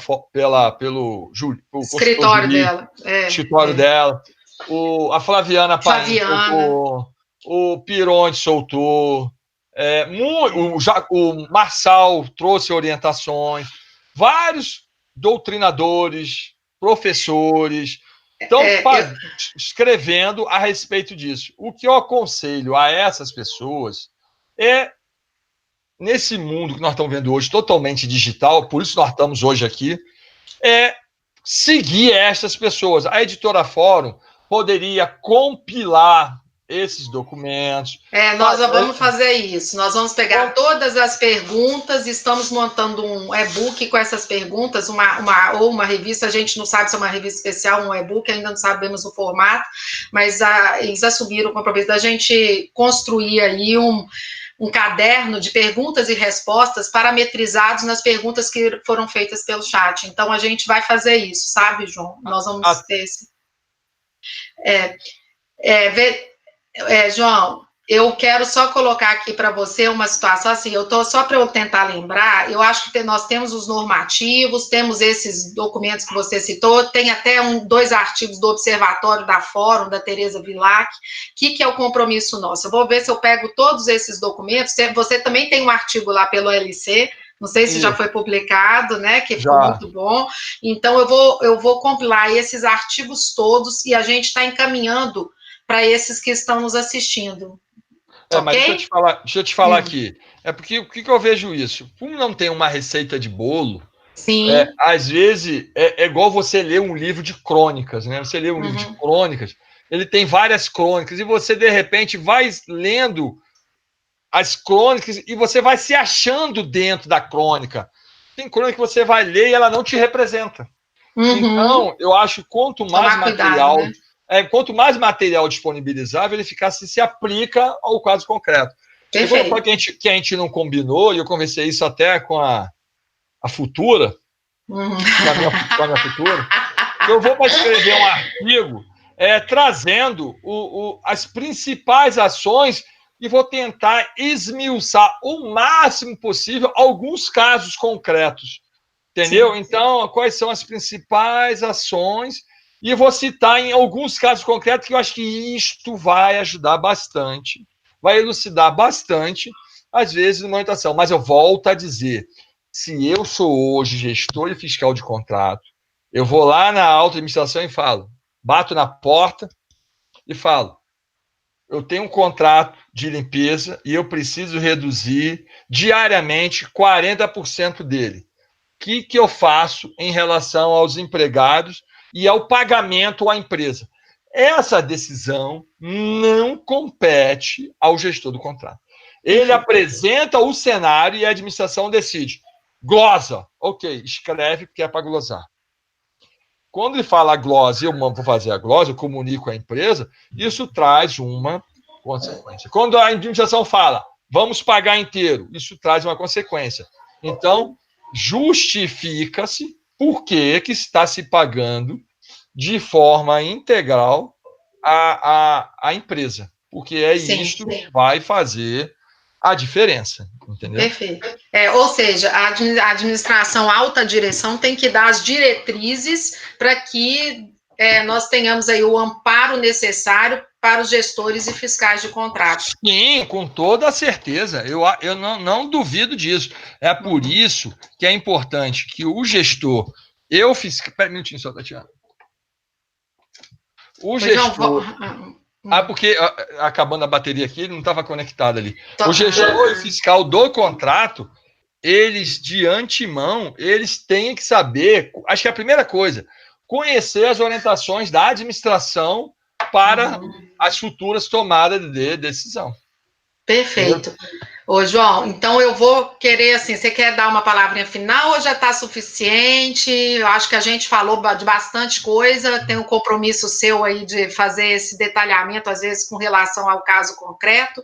escritório dela. Escritório dela. A Flaviana Paim soltou. O Pironte soltou. O Marçal trouxe orientações. Vários doutrinadores, professores estão escrevendo a respeito disso. O que eu aconselho a essas pessoas nesse mundo que nós estamos vendo hoje, totalmente digital, por isso nós estamos hoje aqui, seguir essas pessoas. A Editora Fórum poderia compilar esses documentos. Nós vamos fazer isso. Nós vamos pegar todas as perguntas, estamos montando um e-book com essas perguntas, ou uma revista, a gente não sabe se é uma revista especial, um e-book, ainda não sabemos o formato, mas eles assumiram o compromisso da gente construir aí um caderno de perguntas e respostas parametrizados nas perguntas que foram feitas pelo chat. Então, a gente vai fazer isso, sabe, João? Nós vamos ter esse... João, eu quero só colocar aqui para você uma situação assim, só para eu tentar lembrar, eu acho que nós temos os normativos, temos esses documentos que você citou, tem até 2 artigos do Observatório da Fórum, da Tereza Vilac. O que é o compromisso nosso? Eu vou ver se eu pego todos esses documentos, você também tem um artigo lá pelo LC, não sei se já foi publicado, né, que ficou muito bom, então eu vou compilar esses artigos todos e a gente está encaminhando para esses que estão nos assistindo. Mas deixa eu te falar aqui. Porque o que eu vejo isso? Como não tem uma receita de bolo, às vezes é igual você ler um livro de crônicas, né? Você lê um livro de crônicas, ele tem várias crônicas, e você, de repente, vai lendo as crônicas e você vai se achando dentro da crônica. Tem crônica que você vai ler e ela não te representa. Então, eu acho que quanto mais material... Cuidado, né? Quanto mais material disponibilizável, ele se aplica ao caso concreto. Segunda coisa que a gente não combinou, e eu conversei isso até com a Futura, com a minha Futura, que eu vou escrever um artigo trazendo as principais ações e vou tentar esmiuçar o máximo possível alguns casos concretos. Entendeu? Sim. Então, quais são as principais ações? E vou citar em alguns casos concretos que eu acho que isto vai ajudar bastante, vai elucidar bastante, às vezes, numa orientação. Mas eu volto a dizer, se eu sou hoje gestor e fiscal de contrato, eu vou lá na alta administração e falo, bato na porta e falo, eu tenho um contrato de limpeza e eu preciso reduzir diariamente 40% dele. O que eu faço em relação aos empregados e ao pagamento à empresa? Essa decisão não compete ao gestor do contrato. Ele apresenta o cenário e a administração decide. Glosa, ok, escreve porque é para glosar. Quando ele fala glosa e eu vou fazer a glosa, eu comunico à empresa, isso traz uma consequência. Quando a administração fala, vamos pagar inteiro, isso traz uma consequência. Então, justifica-se por que está se pagando de forma integral a empresa. Porque é isso que vai fazer a diferença, entendeu? Perfeito. Ou seja, a administração, a alta direção tem que dar as diretrizes para que nós tenhamos aí o amparo necessário para os gestores e fiscais de contratos. Sim, com toda a certeza. Eu não duvido disso. É por isso que é importante que o gestor, Espera um minutinho só, Tatiana. O gestor... porque acabando a bateria aqui, ele não estava conectado ali. O gestor e fiscal do contrato, eles, de antemão, eles têm que saber, acho que é a primeira coisa, conhecer as orientações da administração para as futuras tomadas de decisão. Perfeito. Ô, João, então eu vou querer, assim, você quer dar uma palavrinha final ou já está suficiente? Eu acho que a gente falou de bastante coisa, tem um compromisso seu aí de fazer esse detalhamento, às vezes com relação ao caso concreto,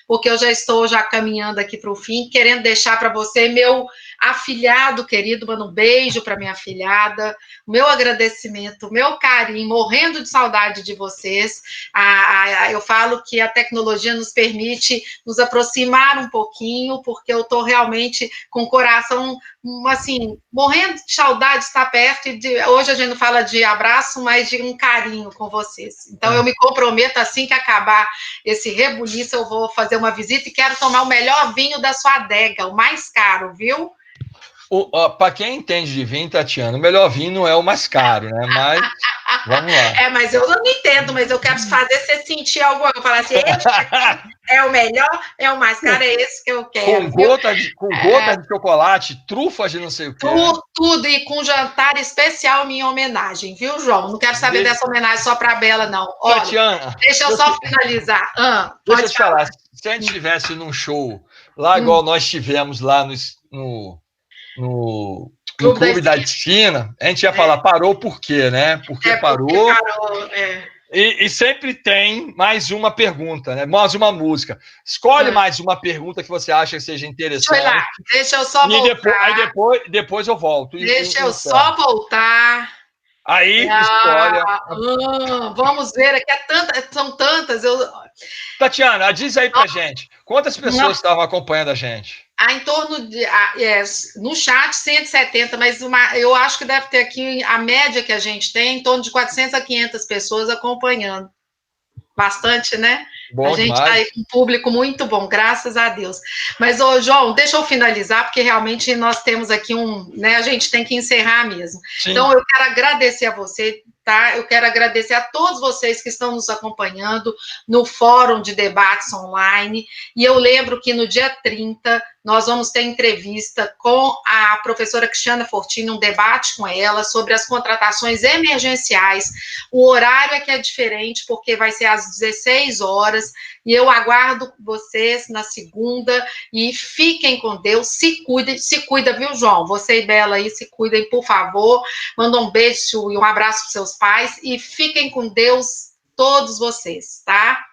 porque eu já estou caminhando aqui para o fim, querendo deixar para você, meu afilhado querido, mando um beijo para minha afilhada, meu agradecimento, meu carinho, morrendo de saudade de vocês. Eu falo que a tecnologia nos permite nos aproximar um pouquinho, porque eu estou realmente com o coração, assim, morrendo de saudade de estar perto, hoje a gente não fala de abraço, mas de um carinho com vocês. Então eu me comprometo, assim que acabar esse rebuliço, eu vou fazer uma visita e quero tomar o melhor vinho da sua adega, o mais caro, viu? Para quem entende de vinho, Tatiana, o melhor vinho não é o mais caro, né? Mas vamos lá. Mas eu não entendo, mas eu quero fazer você sentir algo. Eu falar assim, este é o melhor, é o mais caro, é esse que eu quero. Com gota de chocolate, trufas de não sei o quê. Tudo, e com jantar especial minha homenagem, viu, João? Não quero saber dessa homenagem só para a Bela, não. Olha, Tatiana, deixa eu só finalizar. Deixa eu te falar, se a gente estivesse num show, lá igual nós tivemos lá no Clube da Esquina, a gente ia falar, parou por quê, né? Porque parou. E sempre tem mais uma pergunta, né? Mais uma música. Escolhe mais uma pergunta que você acha que seja interessante. Deixa eu só voltar. Aí depois eu volto. Deixa eu só voltar. Aí, escolha. Vamos ver, aqui são tantas. Tatiana, diz aí pra gente, quantas pessoas estavam acompanhando a gente? Em torno de, no chat, 170, mas eu acho que deve ter aqui, a média que a gente tem, em torno de 400 a 500 pessoas acompanhando. Bastante, né? Bom, a gente está aí com um público muito bom, graças a Deus. Mas, João, deixa eu finalizar, porque realmente nós temos aqui a gente tem que encerrar mesmo. Sim. Então, eu quero agradecer a você, tá? Eu quero agradecer a todos vocês que estão nos acompanhando no Fórum de Debates Online, e eu lembro que no dia 30 nós vamos ter entrevista com a professora Cristiana Fortini, um debate com ela sobre as contratações emergenciais. O horário é que é diferente, porque vai ser às 16 horas, e eu aguardo vocês na segunda, e fiquem com Deus, se cuida, viu, João? Você e Bela aí, se cuidem, por favor, manda um beijo e um abraço para seus pais, e fiquem com Deus, todos vocês, tá?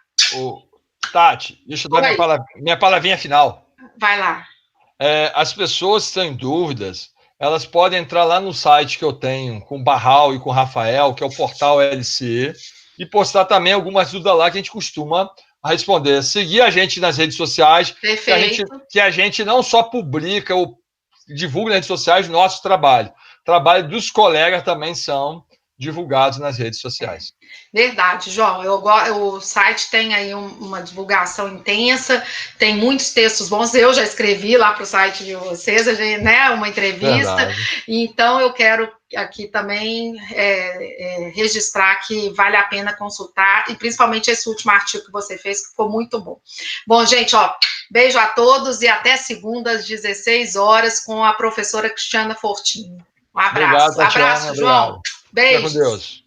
Tati, deixa eu dar minha palavrinha final. Vai lá. As pessoas que estão em dúvidas, elas podem entrar lá no site que eu tenho, com o Barral e com o Rafael, que é o Portal LCE, e postar também algumas dúvidas lá que a gente costuma responder. Seguir a gente nas redes sociais, que a gente não só publica ou divulga nas redes sociais o nosso trabalho. O trabalho dos colegas também são divulgados nas redes sociais. Verdade, João. O site tem aí uma divulgação intensa, tem muitos textos bons. Eu já escrevi lá para o site de vocês, né, uma entrevista. Verdade. Então, eu quero aqui também registrar que vale a pena consultar, e principalmente esse último artigo que você fez, que ficou muito bom. Bom, gente, beijo a todos e até segunda às 16 horas com a professora Cristiana Fortini. Um abraço. Obrigado, Tatiana. Abraço, João. Obrigado. Beijos. Fica com Deus.